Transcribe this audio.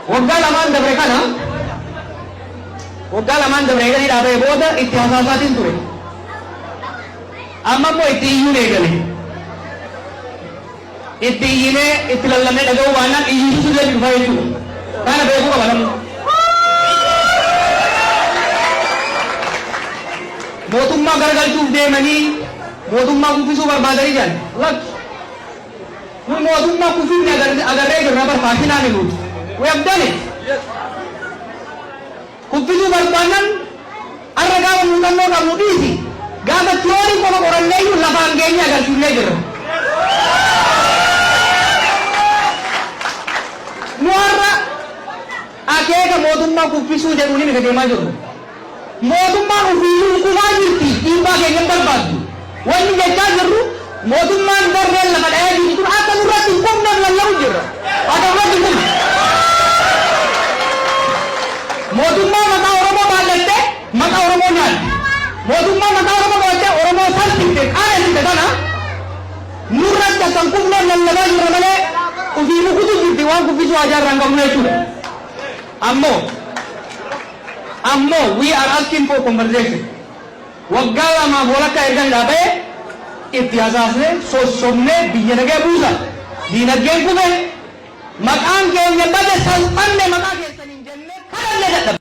waggaa lamaan dabre kana waggaa lamaan dabre eeganii dhaabee booda itti hasaasaatiin ture. Amma immoo itti iyyuun eegale. Itti iyyinee itti lallabnee dhaga'uu baannaan iyyisuutu illee dhufaa jechuudha. Kana beekuu qaba namni. Mootummaa garagalchuuf deemanii mootummaa kuffisuu barbaadanii jiran. Lakki. Kun mootummaa kuffisni agarree jirra barbaachinaa ni nuti. We have done it. Kuffisuu barbaadan har'a gaafa muuxannoo qabnu dhiisi. Gaafa tiyoorii qofa qorannee iyyuu lafaan geenye agarsiifnee jirra. Nu har'a akeeka mootummaa kuffisuu jedhuun ni deemaa jirru. Mootummaan ofii kufaa jirti dhiibbaa keenya barbaaddu. Wanni jechaa jirru mootummaan darreen lafa dhahee jirtu kun akka nurratti hin qubnaan lallabu jirra. Akka nurratti hin qubne. Mootummaa maqaa Oromoo baallattee maqaa Oromoo nyaatti. Mootummaa maqaa Oromoo baallattee Oromoo salphifte qaanessite kana nurratti akka hin qubnaan lallabaa jirra malee ofii rukutu jirti waan kuffisuu ajaarraa hin qabnu jechuudha. Ammoo we are asking for conversation. Waggaa lamaaf walakkaa ergan dhaabee itti hasaasnee sossobnee biyya nagee buusa. Diinagdeen kufe maqaan keenya bade salphanne maqaa keessaniin jennee kadhannee dadhabne.